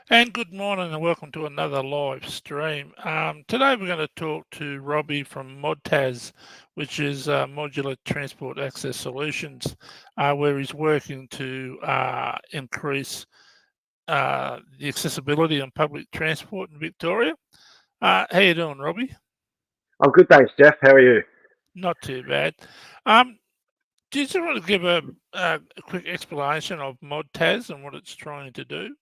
And good morning and welcome to another live stream. Today we're going to talk to Robbie from ModTaz, which is Modular Transport Access Solutions, where he's working to increase the accessibility on public transport in Victoria. How you doing, Robbie? I'm good, thanks, Jeff. How are you? Not too bad. Do you just want to give a quick explanation of ModTaz and what it's trying to do?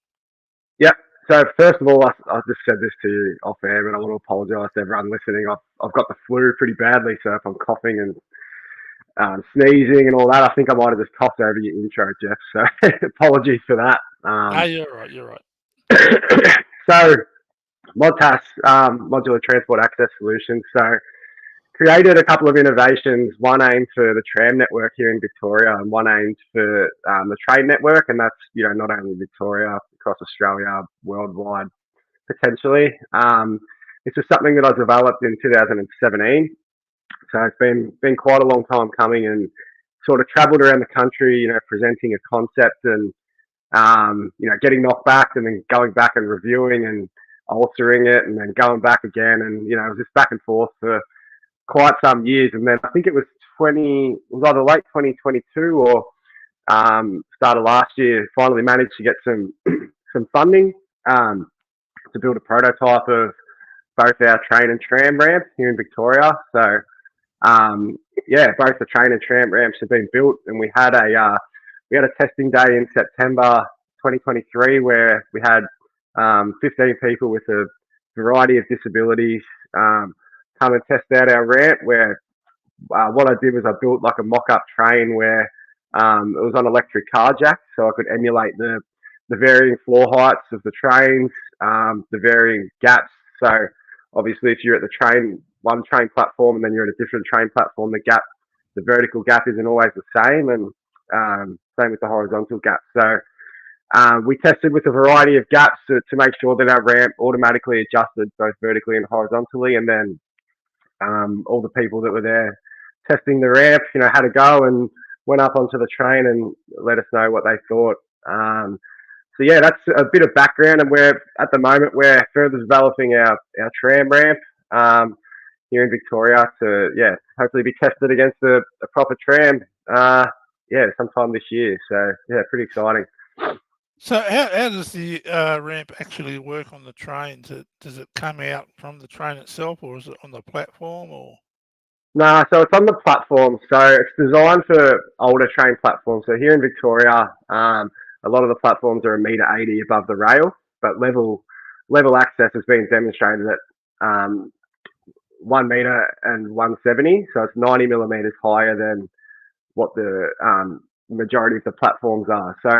Yep. So first of all, I just said this to you off air, but I want to apologise to everyone listening. I've got the flu pretty badly, so if I'm coughing and sneezing and all that, I think I might have just coughed over your intro, Jeff. So apologies for that. You're right. You're right. So ModTAS, Modular Transport Access Solutions. So created a couple of innovations, one aimed for the tram network here in Victoria and one aimed for the train network, and that's, not only Victoria, across Australia, worldwide, potentially. This was something that I developed in 2017, so it's been quite a long time coming, and sort of travelled around the country, presenting a concept and, getting knocked back and then going back and reviewing and altering it and then going back again, and, it was just back and forth for quite some years, and then I think it was either late 2022 or start of last year. Finally managed to get some funding to build a prototype of both our train and tram ramp here in Victoria. So both the train and tram ramps have been built, and we had a testing day in September 2023 where we had 15 people with a variety of disabilities come and test out our ramp, where what I did was I built like a mock-up train where it was on electric car jacks, so I could emulate the varying floor heights of the trains, the varying gaps. So obviously if you're at one train platform and then you're at a different train platform, the vertical gap isn't always the same, and same with the horizontal gap. So we tested with a variety of gaps to make sure that our ramp automatically adjusted both vertically and horizontally, and then all the people that were there testing the ramp, had a go and went up onto the train and let us know what they thought. That's a bit of background, and at the moment we're further developing our tram ramp here in Victoria to hopefully be tested against a proper tram sometime this year. So pretty exciting. So how does the ramp actually work on the train? Does it come out from the train itself, or is it on the platform? Or No, so it's on the platform. So it's designed for older train platforms. So here in Victoria, a lot of the platforms are 1.80 above the rail, but level access has been demonstrated at 1 metre and 170. So it's 90 millimetres higher than what the majority of the platforms are. So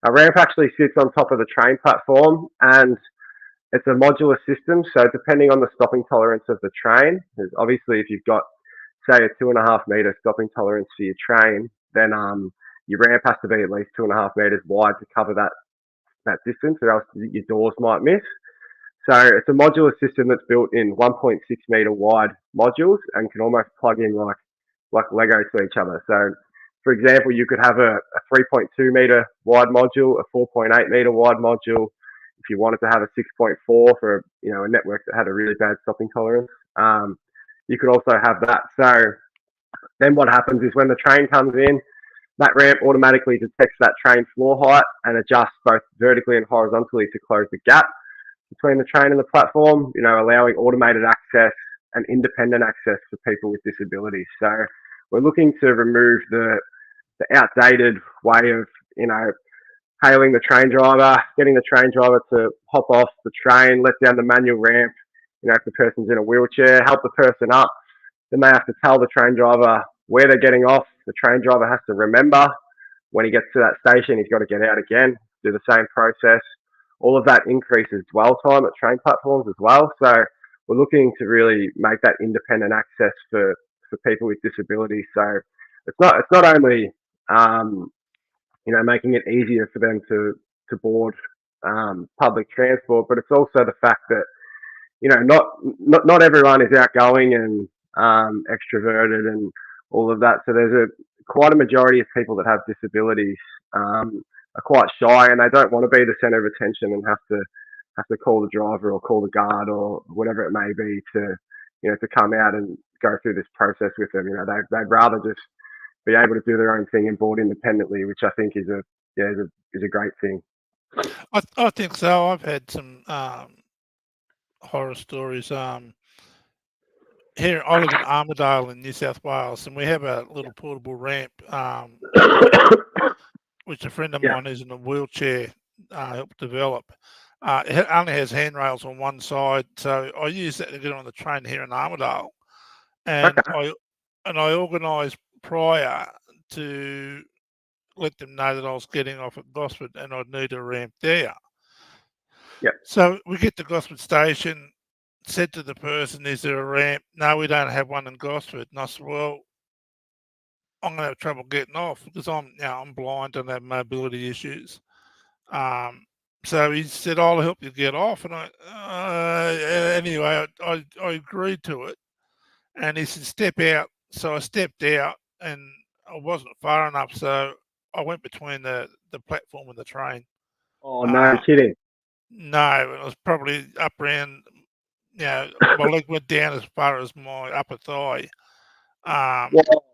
a ramp actually sits on top of the train platform, and it's a modular system. So depending on the stopping tolerance of the train, obviously if you've got, say, a 2.5 metre stopping tolerance for your train, then your ramp has to be at least 2.5 metres wide to cover that distance, or else your doors might miss. So it's a modular system that's built in 1.6 metre wide modules and can almost plug in like Lego to each other. So for example, you could have a 3.2 metre wide module, a 4.8 metre wide module. If you wanted to have a 6.4 for a network that had a really bad stopping tolerance, you could also have that. So then what happens is when the train comes in, that ramp automatically detects that train floor height and adjusts both vertically and horizontally to close the gap between the train and the platform, allowing automated access and independent access for people with disabilities. So we're looking to remove the outdated way of, hailing the train driver, getting the train driver to hop off the train, let down the manual ramp. If the person's in a wheelchair, help the person up. Then they have to tell the train driver where they're getting off. The train driver has to remember when he gets to that station, he's got to get out again, do the same process. All of that increases dwell time at train platforms as well. So we're looking to really make that independent access for people with disabilities. So it's not only making it easier for them to board public transport, but it's also the fact that not everyone is outgoing and extroverted and all of that. So there's quite a majority of people that have disabilities are quite shy, and they don't want to be the centre of attention and have to call the driver or call the guard or whatever it may be to to come out and go through this process with them. They'd rather just be able to do their own thing and board independently, which I think is a great thing. I think so. I've had some horror stories. Here, I live in Armidale in New South Wales, and we have a little portable ramp, which a friend of Yeah. mine who's in a wheelchair helped develop. It only has handrails on one side, so I use that to get on the train here in Armidale, and Okay. I organised prior to let them know that I was getting off at Gosford and I'd need a ramp there. Yeah. So we get to Gosford Station, said to the person, "Is there a ramp?" "No, we don't have one in Gosford." And I said, "Well, I'm going to have trouble getting off because I'm blind and have mobility issues." So he said, "I'll help you get off." And anyway, I agreed to it. And he said, "Step out." So I stepped out and I wasn't far enough. So I went between the platform and the train. Oh, no Uh, kidding. no, it was probably up around, my leg went down as far as my upper thigh. Um, Well,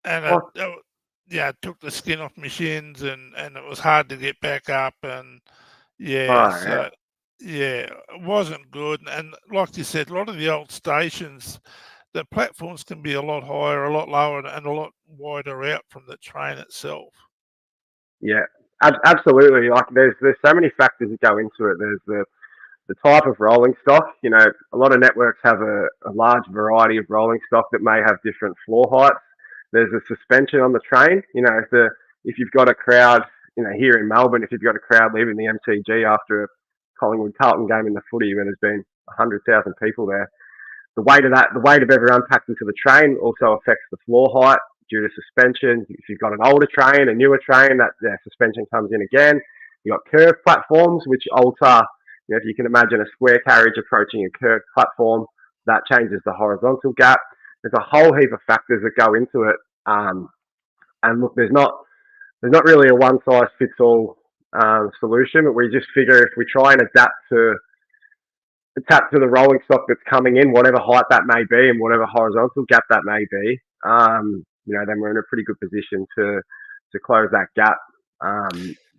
and oh, it took the skin off my shins and it was hard to get back up. And yeah, far out. so yeah, it wasn't good. And like you said, a lot of the old stations, the platforms can be a lot higher, a lot lower, and a lot wider out from the train itself. Yeah, absolutely. Like there's so many factors that go into it. There's the type of rolling stock. A lot of networks have a large variety of rolling stock that may have different floor heights. There's a suspension on the train. If you've got a crowd, here in Melbourne, if you've got a crowd leaving the MCG after a Collingwood Carlton game in the footy when there's been 100,000 people there, the weight of everyone packed into the train also affects the floor height due to suspension. If you've got an older train, a newer train, that suspension comes in again. You've got curved platforms, which alter. If you can imagine a square carriage approaching a curved platform, that changes the horizontal gap. There's a whole heap of factors that go into it. And look, there's not really a one size fits all solution, but we just figure if we try and adapt to the rolling stock that's coming in, whatever height that may be and whatever horizontal gap that may be, then we're in a pretty good position to close that gap.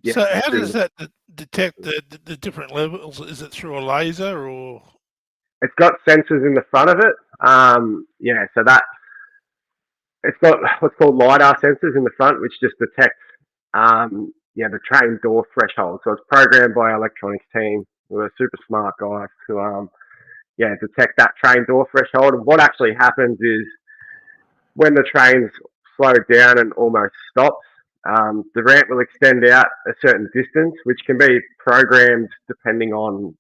Yeah, So how does that detect the different levels? Is it through a laser or? it's got sensors in the front of it. So that it's got what's called LiDAR sensors in the front, which just detect the train door threshold. So it's programmed by our electronics team, who are super smart guys, to detect that train door threshold. And what actually happens is when the train's slowed down and almost stops, the ramp will extend out a certain distance, which can be programmed depending on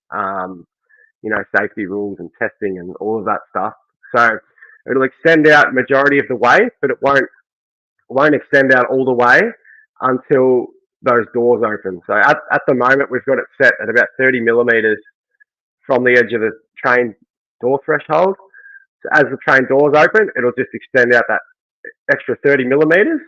safety rules and testing and all of that stuff. So it'll extend out majority of the way, but it won't extend out all the way until those doors open. So at the moment, we've got it set at about 30 millimeters from the edge of the train door threshold. So as the train doors open, it'll just extend out that extra 30 millimeters.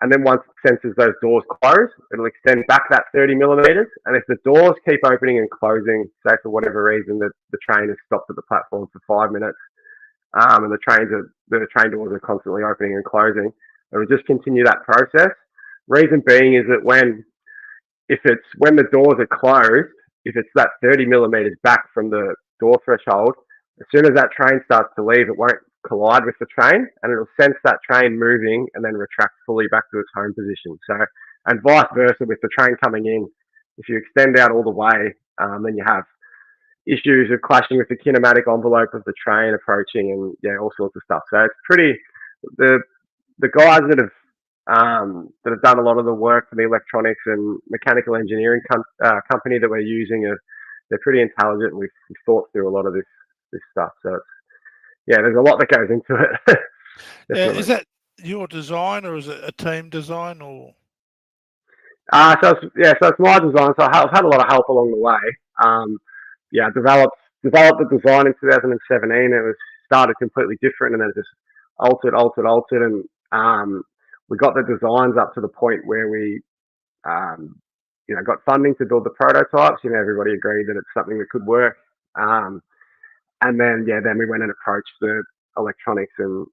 And then once it senses those doors close, it'll extend back that 30 millimeters. And if the doors keep opening and closing, say for whatever reason the train has stopped at the platform for 5 minutes, and the train doors are constantly opening and closing, it'll just continue that process. Reason being is that when the doors are closed, if it's that 30 millimeters back from the door threshold, as soon as that train starts to leave, it won't collide with the train, and it'll sense that train moving and then retract fully back to its home position. So, and vice versa with the train coming in, if you extend out all the way, then you have issues of clashing with the kinematic envelope of the train approaching, and all sorts of stuff. So it's pretty. The guys that have done a lot of the work for the electronics and mechanical engineering company that we're using, they're pretty intelligent. We've thought through a lot of this stuff. So there's a lot that goes into it. Is that your design or is it a team design or? So it's my design. So I've had a lot of help along the way. I developed the design in 2017. It was started completely different, and then it just altered, and we got the designs up to the point where we got funding to build the prototypes. Everybody agreed that it's something that could work. And then we went and approached the electronics and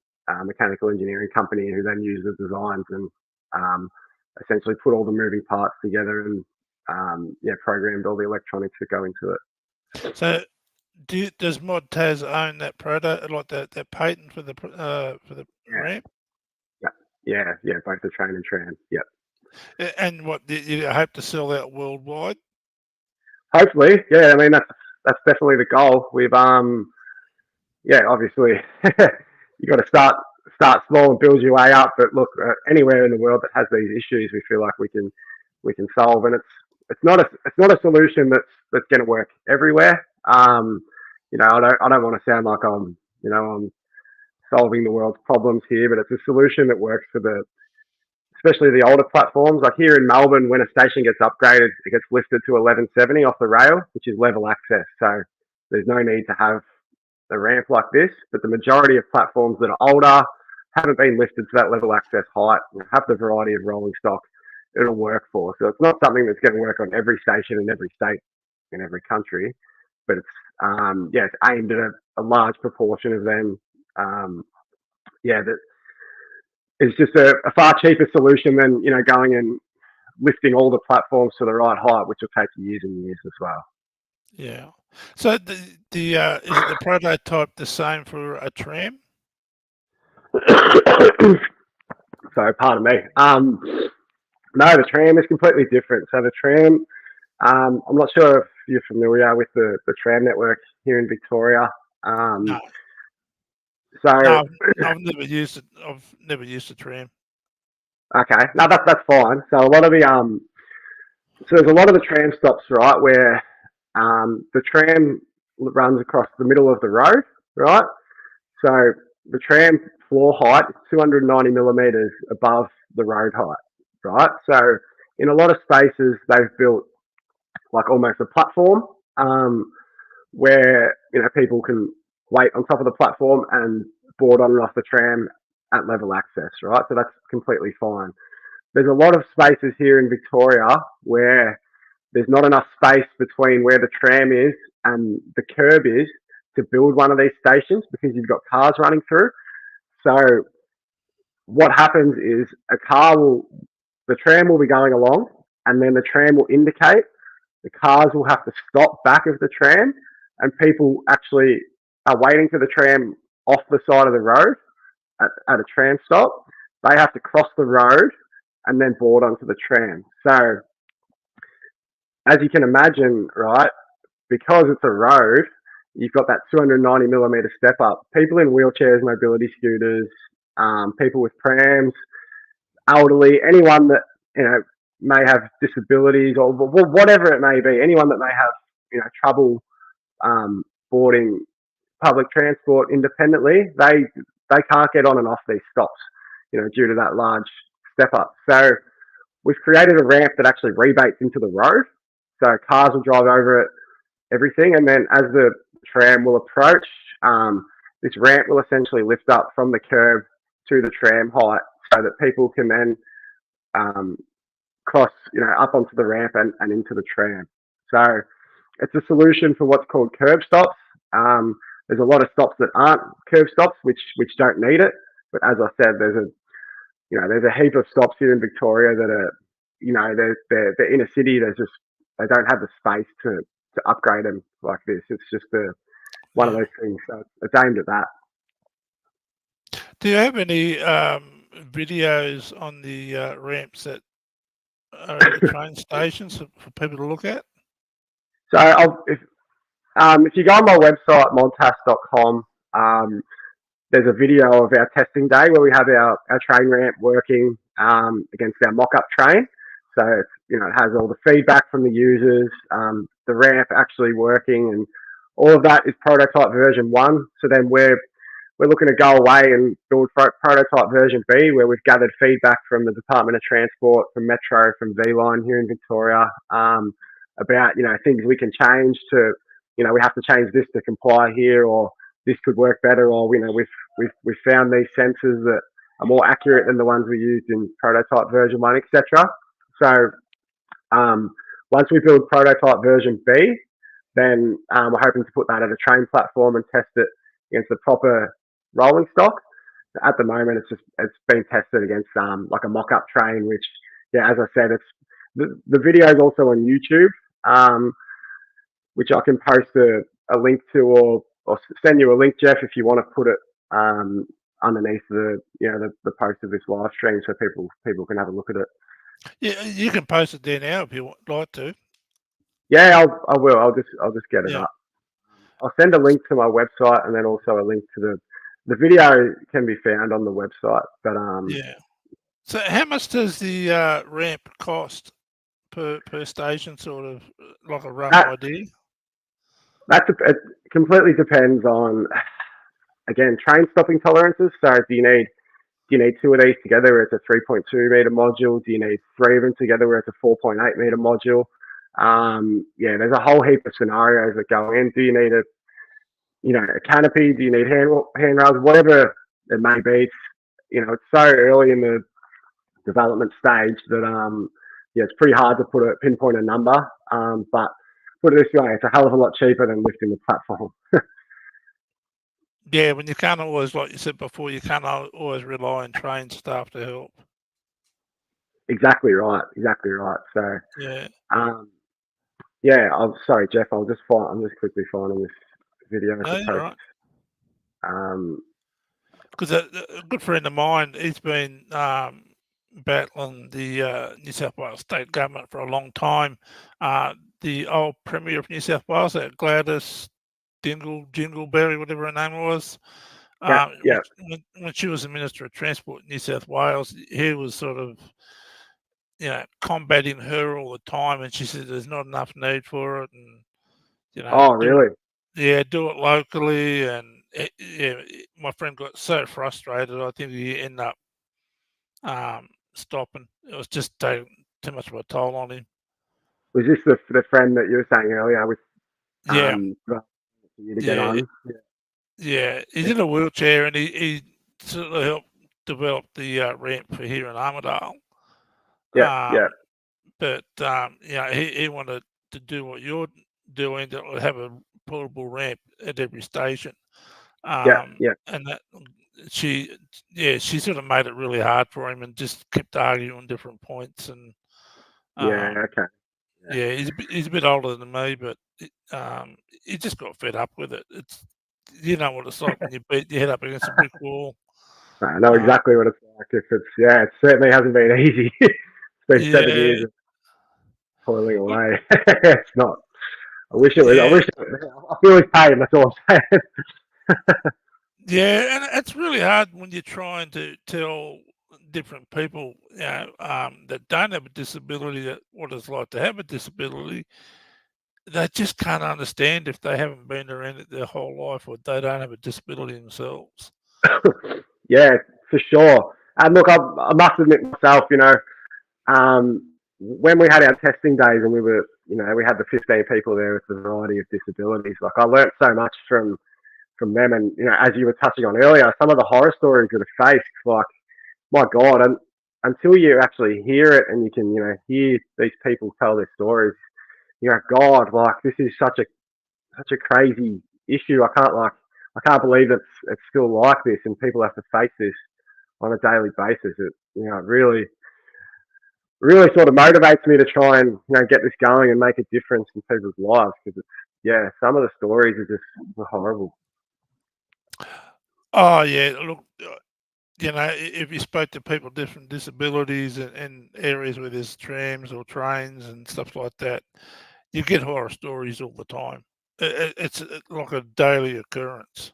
mechanical engineering company, who then used the designs and essentially put all the moving parts together and programmed all the electronics that go into it. So, does ModTaz own that product, like that patent for the ramp? Yeah, both the train and tram. Yep. And what you hope to sell that worldwide? Hopefully, yeah. I mean, that's definitely the goal. We've obviously you got to start small and build your way up. But look, anywhere in the world that has these issues, we feel like we can solve, and it's not a solution that's going to work everywhere. I don't want to sound like I'm solving the world's problems here, but it's a solution that works for especially the older platforms. Like here in Melbourne, when a station gets upgraded, it gets lifted to 1170 off the rail, which is level access. So there's no need to have a ramp like this. But the majority of platforms that are older haven't been lifted to that level access height, have the variety of rolling stock it'll work for. So it's not something that's going to work on every station in every state in every country, but it's aimed at a large proportion of them. That it's just a far cheaper solution than going and lifting all the platforms to the right height, which will take years and years as well. Yeah. So is the prototype the same for a tram? So pardon me. No, the tram is completely different. So the tram, I'm not sure if you're familiar with the tram network here in Victoria. No. So no, I've never used it. I've never used a tram. Okay, no, that's fine. So a lot of there's a lot of the tram stops, right, where the tram runs across the middle of the road, right? So the tram floor height is 290 millimeters above the road height, right? So in a lot of spaces, they've built like almost a platform where people can wait on top of the platform and board on and off the tram at level access, right? So that's completely fine. There's a lot of spaces here in Victoria where there's not enough space between where the tram is and the curb is to build one of these stations because you've got cars running through. So what happens is the tram will be going along and then the tram will indicate. The cars will have to stop back of the tram and people actually are waiting for the tram off the side of the road at a tram stop. They have to cross the road and then board onto the tram. So as you can imagine, right, because it's a road, you've got that 290 millimeter step up. People in wheelchairs, mobility scooters, people with prams, elderly, anyone that may have disabilities or whatever it may be, anyone that may have trouble boarding public transport independently, they can't get on and off these stops, due to that large step up. So we've created a ramp that actually rebates into the road. So cars will drive over it, everything, and then as the tram will approach, this ramp will essentially lift up from the curb to the tram height so that people can then cross, up onto the ramp and into the tram. So it's a solution for what's called curb stops. There's a lot of stops that aren't curb stops, which don't need it. But as I said, there's a heap of stops here in Victoria that are, they're inner city. They don't have the space to upgrade them like this. It's just one of those things. So it's aimed at that. Do you have any videos on the ramps that are at the train stations for people to look at? So if you go on my website, modtas.com, there's a video of our testing day where we have our train ramp working against our mock-up train. So it has all the feedback from the users, the ramp actually working, and all of that is prototype version 1. So then we're looking to go away and build prototype version B, where we've gathered feedback from the Department of Transport, from Metro, from V-Line here in Victoria, about things we can change to, we have to change this to comply here, or this could work better, or we've found these sensors that more accurate than the ones we used in prototype version 1, etc. So um, once we build prototype version B, then we're hoping to put that at a train platform and test it against the proper rolling stock. At the moment, it's been tested against like a mock-up train, which, yeah, as I said, it's the video is also on YouTube, which I can post a link to, or send you a link, Jeff, if you want to put it underneath the post of this live stream, so people can have a look at it. Yeah, you can post it there now if you would like to. Yeah, I will. I'll just get it Yeah. up. I'll send a link to my website, and then also a link to the video can be found on the website. But Yeah. So how much does the ramp cost per station, sort of like a rough idea? It completely depends on, again, train stopping tolerances. So do you need two of these together where it's a 3.2 meter module? Do you need three of them together where it's a 4.8 meter module? Yeah, there's a whole heap of scenarios that go in. Do you need a canopy? Do you need handrails? Whatever it may be. It's so early in the development stage that yeah, it's pretty hard to pinpoint a number. But put it this way, it's a hell of a lot cheaper than lifting the platform. Yeah, when you can't always, like you said before, you can't always rely on train staff to help. Exactly right. Exactly right. So Yeah. yeah. I'm sorry, Jeff. I'm just quickly finding this video. No, you're right. Because a good friend of mine, he's been battling the New South Wales state government for a long time. The old Premier of New South Wales, Gladys Jingleberry, whatever her name was, yeah. when she was the Minister of Transport in New South Wales, he was sort of, combating her all the time, and she said there's not enough need for it, and Oh, really? do it locally, and my friend got so frustrated. I think he ended up stopping. It was just taking too much of a toll on him. Was this the friend that you were saying earlier with Yeah, for you to get yeah, on? yeah. He's in a wheelchair, and he sort of helped develop the ramp for here in Armidale. Yeah, yeah, But he wanted to do what you're doing, to have a portable ramp at every station. yeah. And that she sort of made it really hard for him and just kept arguing on different points. And Okay. yeah, he's a bit older than me, but he just got fed up with it. It's, you know what it's like when you beat your head up against a brick wall. I know exactly what it's like. It certainly hasn't been easy. It's been 7 years of toiling away. It's not. I wish it was. I feel his pain. That's all I'm saying. Yeah, and it's really hard when you're trying to tell different people, that don't have a disability, that what it's like to have a disability. They just can't understand if they haven't been around it their whole life, or they don't have a disability themselves. Yeah, for sure. And look, I must admit myself, when we had our testing days and we had the 15 people there with a variety of disabilities, like I learnt so much from them. And, as you were touching on earlier, some of the horror stories that are faced, like, my God, and until you actually hear it and you can, hear these people tell their stories, God, like, this is such a crazy issue. I can't believe it's still like this and people have to face this on a daily basis. It really really sort of motivates me to try and get this going and make a difference in people's lives, because some of the stories are just horrible. Oh yeah, look, if you spoke to people with different disabilities in areas where there's trams or trains and stuff like that, you get horror stories all the time. It's like a daily occurrence.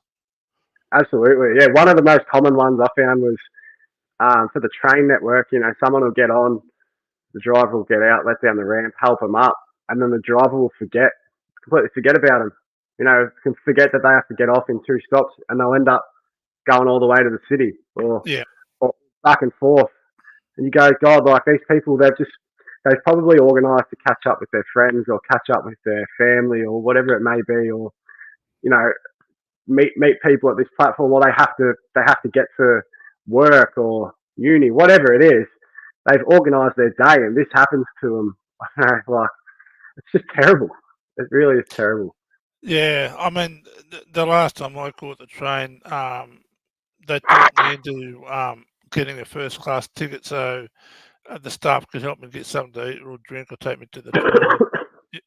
Absolutely, yeah. One of the most common ones I found was for the train network. Someone will get on, the driver will get out, let down the ramp, help them up, and then the driver will completely forget about them. Can forget that they have to get off in two stops, and they'll end up going all the way to the city, or Yeah. or back and forth. And you go, God, like, these people, they've probably organised to catch up with their friends or catch up with their family or whatever it may be, or meet people at this platform, or they have to get to work or uni, whatever it is, they've organised their day, and this happens to them. I don't know, like it's just terrible. It really is terrible. Yeah, I mean, the last time I caught the train, they talked me into getting a first class ticket so the staff could help me get something to eat or drink or take me to the toilet,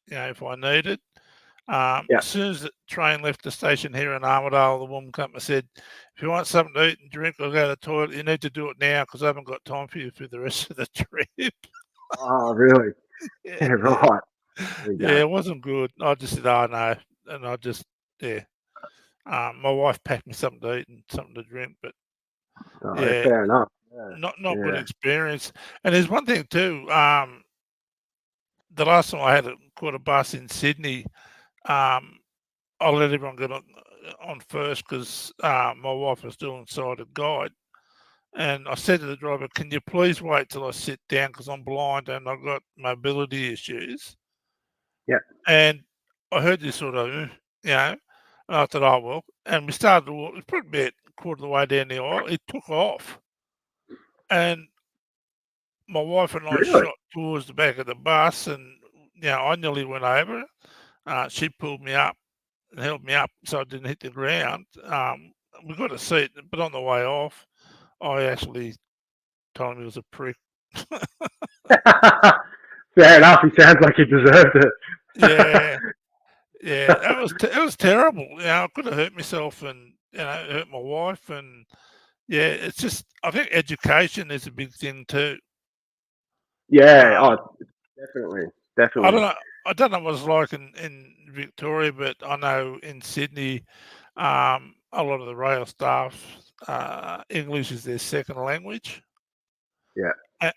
if I needed. Yeah. As soon as the train left the station here in Armidale, the woman come and said, "If you want something to eat and drink or go to the toilet, you need to do it now because I haven't got time for you for the rest of the trip." Oh, really? Yeah, Yeah, right. There we yeah, go. it wasn't good. I just said, "Oh no," and I just yeah. My wife packed me something to eat and something to drink, but Oh, yeah, fair enough. Yeah. not good Yeah. experience. And there's one thing too. The last time I had caught a bus in Sydney, um, I let everyone get on first because my wife was doing sighted guide. And I said to the driver, "Can you please wait till I sit down because I'm blind and I've got mobility issues?" Yeah. And I heard this sort of, and I thought, "Oh well." And we started to walk. It was probably about a quarter of the way down the aisle. It took off, and my wife and I Really? shot towards the back of the bus, and I nearly went over. She pulled me up and held me up so I didn't hit the ground. We got a seat, but on the way off, I actually told him he was a prick. Fair enough. He sounds like he deserved it. Yeah, yeah, that was terrible. I could have hurt myself and hurt my wife, and yeah, it's just I think education is a big thing too. Yeah. Uh, Oh, definitely. I Definitely. don't know. I don't know what it's like in Victoria, but I know in Sydney, a lot of the rail staff, English is their second language, Yeah.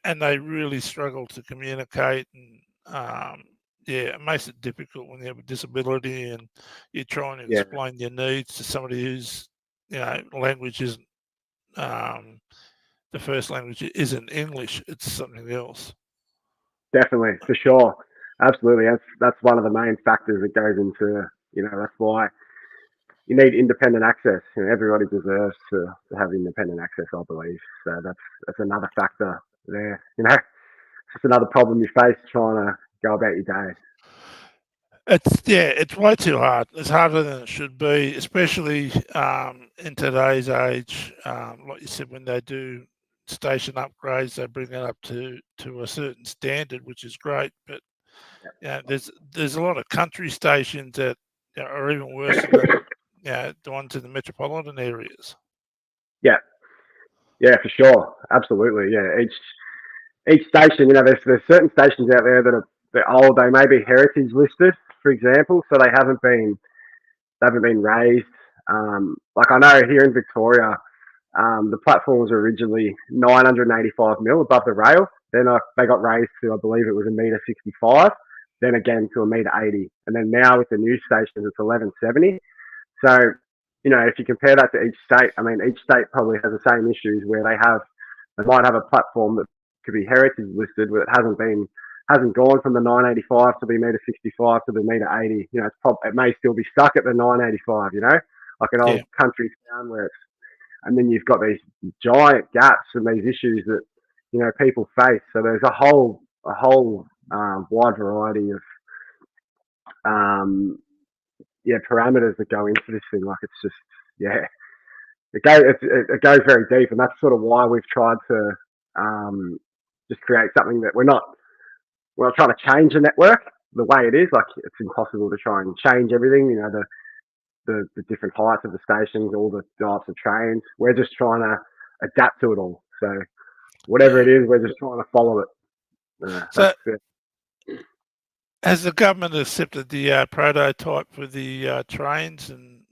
and they really struggle to communicate. And yeah, it makes it difficult when you have a disability and you're trying to Yeah. explain your needs to somebody whose language isn't um, the first language isn't English; it's something else. Definitely. For sure. Absolutely. That's one of the main factors that goes into. That's why you need independent access. Everybody deserves to have independent access, I believe. So that's another factor there. It's just another problem you face trying to go about your day. It's way too hard. It's harder than it should be, especially in today's age. Like you said, when they do station upgrades, they bring it up to a certain standard, which is great. But there's a lot of country stations that are even worse than the ones in the metropolitan areas. Yeah, yeah, for sure, absolutely. Yeah, each station, there's certain stations out there that are they're old. They may be heritage listed, for example, so they haven't been raised. Like I know here in Victoria, the platform was originally 985 mil above the rail. Then they got raised to, I believe it was a meter 65. Then again to a meter 80, and then now with the new stations, it's 1170. So, if you compare that to each state, I mean, each state probably has the same issues where they might have a platform that could be heritage listed, but it hasn't gone from the 985 to the meter 65 to the meter 80. It may still be stuck at the 985. Like an Yeah, old country town and then you've got these giant gaps and these issues that people face. So there's a whole wide variety of um, parameters that go into this thing. Like it's just yeah, it goes very deep, and that's sort of why we've tried to just create something that we're not trying to change the network the way it is. Like it's impossible to try and change everything. The different heights of the stations, all the types of trains. We're just trying to adapt to it all. So whatever it yeah. is, we're just trying to follow it. So That's it. has the government accepted the prototype for the trains and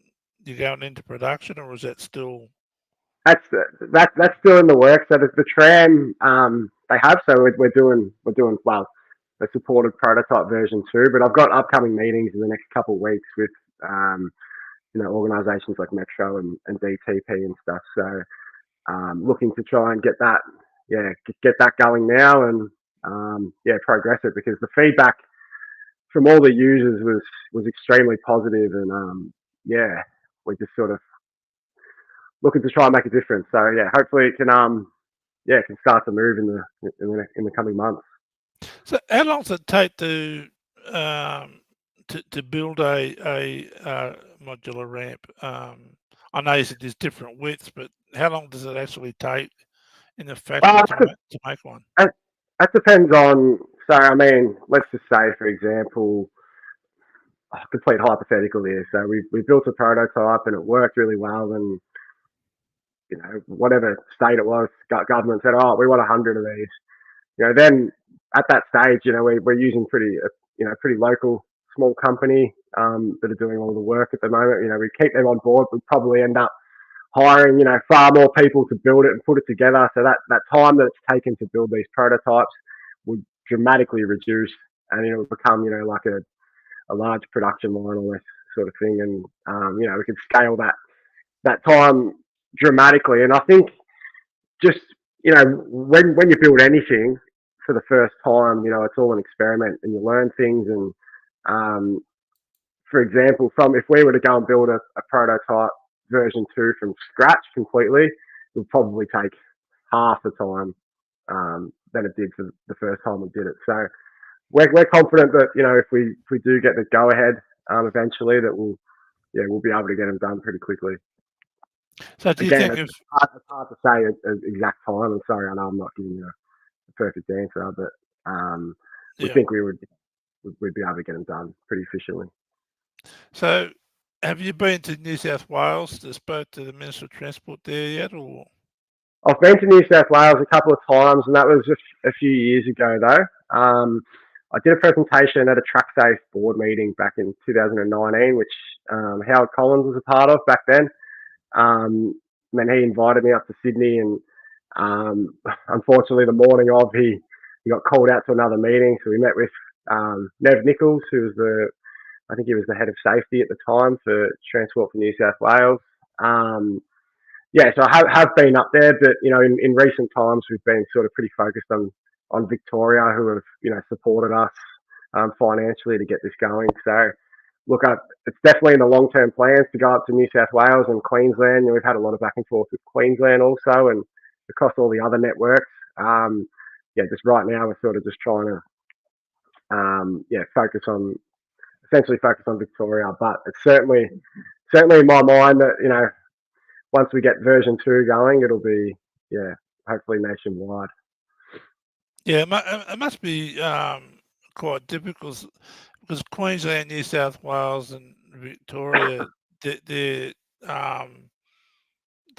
you're going into production, or is that still? That's that's still in the works. So the tram they have. So we're doing well. The supported prototype version too. But I've got upcoming meetings in the next couple of weeks with um, organisations like Metro and DTP and stuff. So looking to try and get that get that going now and progress it because the feedback from all the users was extremely positive and yeah we just sort of looking to try and make a difference. So yeah, hopefully it can it can start to move in the coming months. So how long does it take um, to build a modular ramp? I know you said there's different widths, but how long does it actually take in the factory Well, to make one? that, that depends on. So I mean, let's just say, for example, complete hypothetical here. So we built a prototype and it worked really well, and whatever state it was, government said, oh, we want 100 of these. Then at that stage, we're using pretty local small company that are doing all the work at the moment. We keep them on board. We probably end up hiring, far more people to build it and put it together. So that time that it's taken to build these prototypes would dramatically reduce, and it'll become, like a large production line or this sort of thing. And we could scale that time dramatically. And I think just when you build anything for the first time, it's all an experiment and you learn things. And for example, from if we were to go and build a prototype version 2 from scratch completely, it would probably take half the time than it did for the first time we did it. So we're confident that if we do get the go ahead eventually, that we'll be able to get them done pretty quickly. So do you Again, think if it's hard to say an exact time. I'm sorry, I know I'm not giving you a perfect answer, but we think we'd be able to get them done pretty efficiently. So have you been to New South Wales to spoke to the Minister of Transport there yet, or? I've been to New South Wales a couple of times, and that was a few years ago, though. I did a presentation at a Track Safe board meeting back in 2019, which Howard Collins was a part of back then. And then he invited me up to Sydney, and unfortunately, the morning of, he got called out to another meeting. So we met with Nev Nichols, who was I think he was the head of safety at the time for Transport for New South Wales. So I have been up there, but in recent times we've been sort of pretty focused on Victoria, who have supported us financially to get this going. So look, it's definitely in the long-term plans to go up to New South Wales and Queensland. We've had a lot of back and forth with Queensland also, and across all the other networks. Just right now we're sort of just trying to essentially focus on Victoria. But it's certainly in my mind that once we get version 2 going, it'll be hopefully nationwide. Yeah, it must be quite difficult because Queensland, New South Wales, and Victoria, they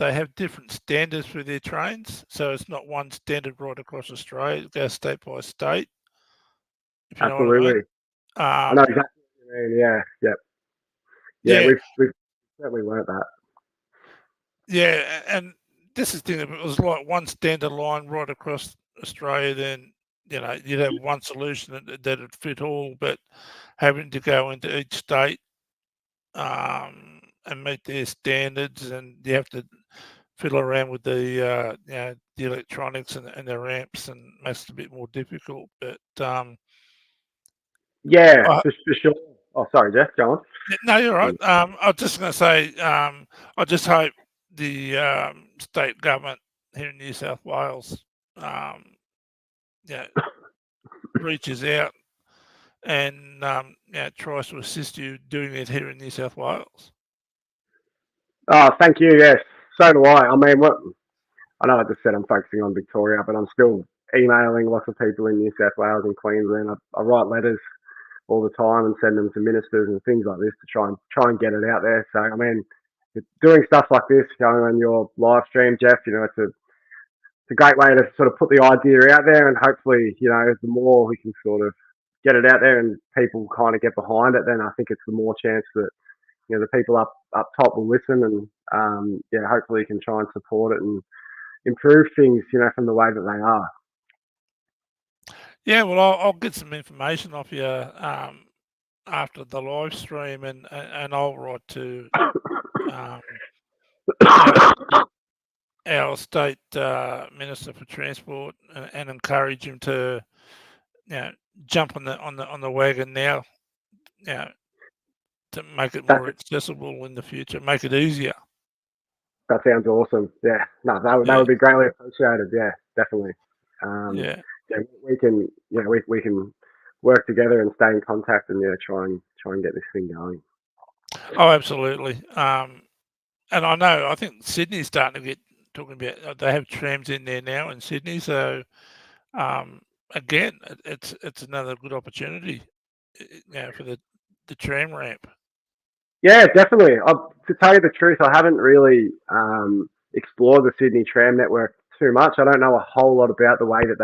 have different standards for their trains, so it's not one standard right across Australia. It goes state by state, if you know what I mean. Absolutely, I know exactly what you mean. Yeah. We've certainly learnt that. Yeah, and this is the thing. If it was like one standard line right across Australia, then you'd have one solution that'd fit all. But having to go into each state and meet their standards, and you have to fiddle around with the the electronics and the ramps, and makes it a bit more difficult. But For sure. Oh, sorry, Jeff. Go on. no, you're right. I was just going to say, I just hope the state government here in New South Wales, reaches out and tries to assist you doing it here in New South Wales. Oh, thank you. Yes, so do I. I mean, I know I just said I'm focusing on Victoria, but I'm still emailing lots of people in New South Wales and Queensland. I write letters all the time and send them to ministers and things like this to try and get it out there. So I mean, doing stuff like this, going on your live stream, Jeff, it's a great way to sort of put the idea out there, and hopefully, the more we can sort of get it out there and people kind of get behind it, then I think it's the more chance that the people up top will listen, and hopefully can try and support it and improve things, from the way that they are. Yeah, well, I'll get some information off you after the live stream, and I'll write to our state minister for transport and encourage him to jump on the wagon now, to make it more accessible in the future, make it easier. That sounds awesome. Yeah, no, that Yeah, would be greatly appreciated. Yeah, definitely. Um, yeah. yeah, we can, we can work together and stay in contact, and try and get this thing going. Oh, absolutely. And I think Sydney's starting to get talking about. They have trams in there now in Sydney, so um, again, it's another good opportunity, for the tram ramp. Yeah, definitely. To tell you the truth, I haven't really explored the Sydney tram network too much. I don't know a whole lot about the way that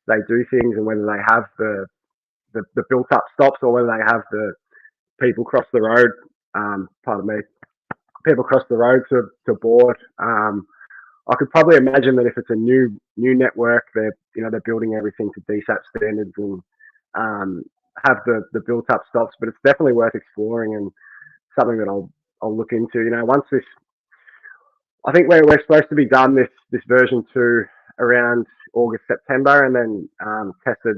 they do things and whether they have the built up stops or whether they have the people cross the road. Pardon me, people cross the road to board. I could probably imagine that if it's a new network, they're building everything to DSAT standards and um, have the built up stops. But it's definitely worth exploring and something that I'll look into. Once this, I think we're supposed to be done this version 2 around August September, and then tested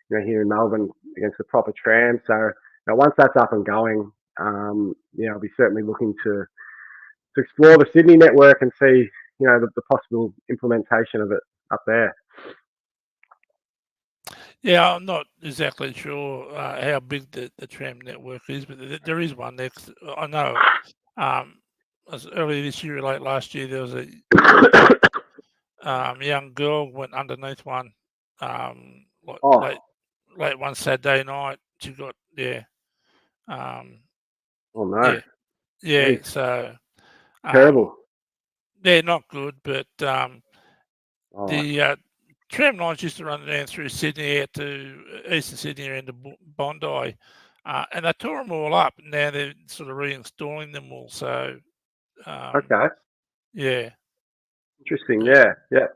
here in Melbourne against the proper tram. So once that's up and going, I'll be certainly looking to explore the Sydney network and see the possible implementation of it up there. Yeah, I'm not exactly sure how big the tram network is, but there is one there. 'Cause I know as early this year, late last year, there was a young girl went underneath one, like Oh, late one Saturday night. She got um, oh no, yeah, yeah. geez, So um, terrible. yeah, not good. But All right. the tram lines used to run down through Sydney out to Eastern Sydney and to Bondi, and they tore them all up. And now they're sort of reinstalling them all. So um, Okay, yeah, interesting. but Yeah, yeah.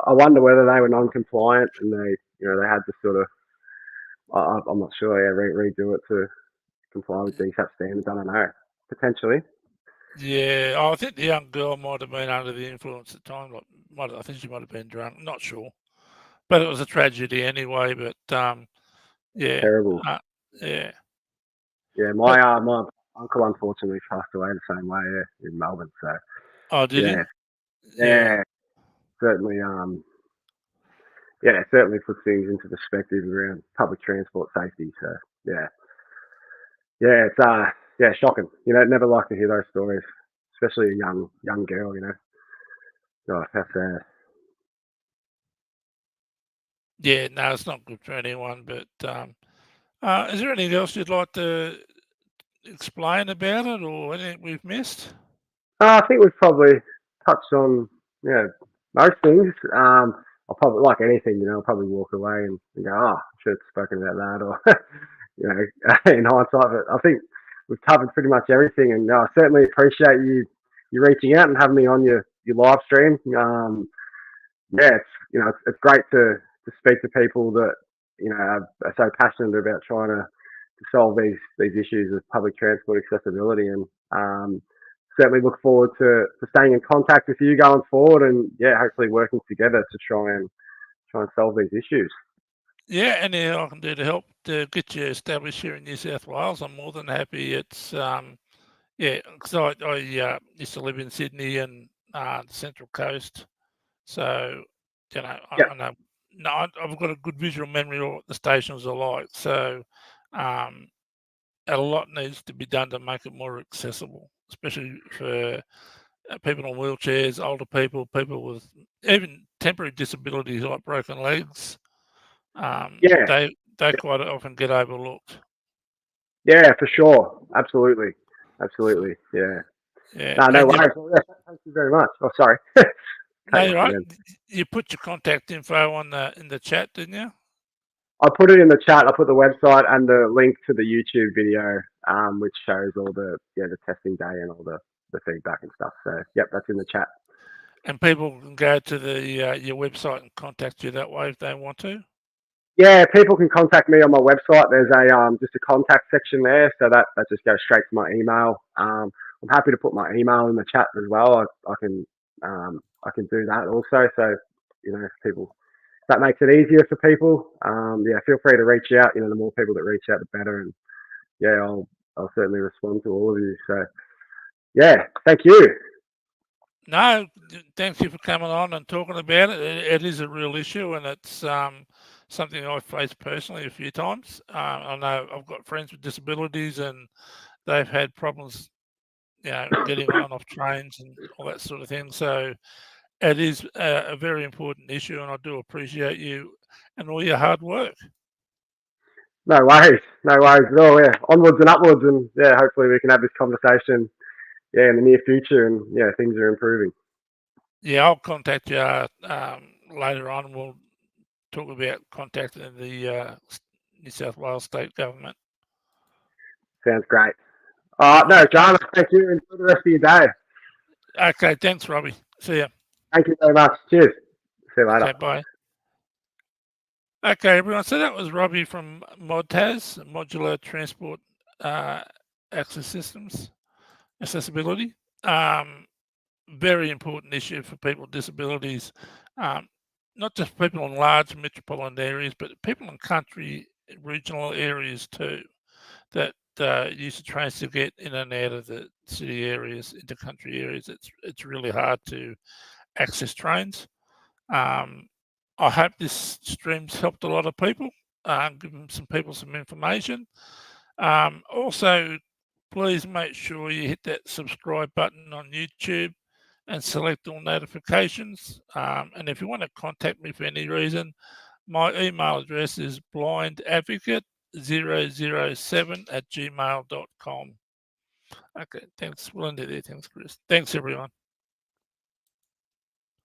I wonder whether they were non-compliant and they had to sort of. I'm not sure. Yeah, redo it to comply with DSAP standards. I don't know. Potentially yeah, I think the young girl might have been under the influence at the time. Like, I think she might have been drunk. Not sure, but it was a tragedy anyway. But yeah, terrible. uh, yeah. Yeah, But my uncle unfortunately passed away the same way, yeah, in Melbourne. So oh, did yeah, he? Yeah, yeah, certainly. Yeah, it certainly puts things into perspective around public transport safety. So yeah, yeah, it's yeah, shocking. Never like to hear those stories, especially a young girl. God, that's sad. yeah. No, it's not good for anyone. But is there anything else you'd like to explain about it, or anything we've missed? I think we've probably touched on most things. I'll probably like anything, I'll probably walk away and go, oh, I should have spoken about that, or in hindsight. But I think we've covered pretty much everything, and I certainly appreciate you reaching out and having me on your live stream. Yeah, it's great to speak to people that are so passionate about trying to solve these issues of public transport accessibility, and certainly look forward to staying in contact with you going forward, and yeah, hopefully working together to try and solve these issues. Yeah, anything I can do to help to get you established here in New South Wales, I'm more than happy. It's yeah, because I used to live in Sydney and the Central Coast, so Yeah, I know. No, I've got a good visual memory of what the stations are like. So um, a lot needs to be done to make it more accessible, especially for people on wheelchairs, older people, people with even temporary disabilities like broken legs. yeah, They quite often get overlooked. yeah, for sure, absolutely, yeah. Yeah, No, no and you worries. Well, yeah, thank you very much. Oh, sorry, cut no, you you're off right. again. You put your contact info on the in the chat, didn't you? I put it in the chat. I put the website and the link to the YouTube video, which shows all the testing day and all the feedback and stuff. So, yep, that's in the chat. And people can go to the your website and contact you that way if they want to. Yeah, people can contact me on my website. There's a just a contact section there, so that just goes straight to my email. I'm happy to put my email in the chat as well. I can do that also. So if people that makes it easier for people, yeah, feel free to reach out. The more people that reach out, the better. And yeah, I'll certainly respond to all of you. So yeah, thank you. No, thank you for coming on and talking about it. It is a real issue, and it's something I've faced personally a few times. I know I've got friends with disabilities, and they've had problems, getting on and off trains and all that sort of thing. So it is a very important issue, and I do appreciate you and all your hard work. No worries at all. Yeah, onwards and upwards, and yeah, hopefully we can have this conversation, yeah, in the near future, and yeah, things are improving. Yeah, I'll contact you later on, and we'll talk about contacting the New South Wales state government. Sounds great. All No, right. John, thank you. Enjoy the rest of your day. Okay, thanks, Robbie. See ya. Thank you very much. Cheers. See you later. Okay, bye. Okay, everyone. So that was Robbie from ModTAS, Modular Transport Access Systems, Accessibility. Very important issue for people with disabilities, not just people in large metropolitan areas, but people in country, regional areas too, that use the trains to get in and out of the city areas, into country areas. It's really hard to access trains. I hope this stream's helped a lot of people, given some people some information. Also, please make sure you hit that subscribe button on YouTube and select all notifications. And if you want to contact me for any reason, my email address is blindadvocate007 at gmail.com. Okay, thanks. We'll end it there. Thanks, Chris. Thanks, everyone.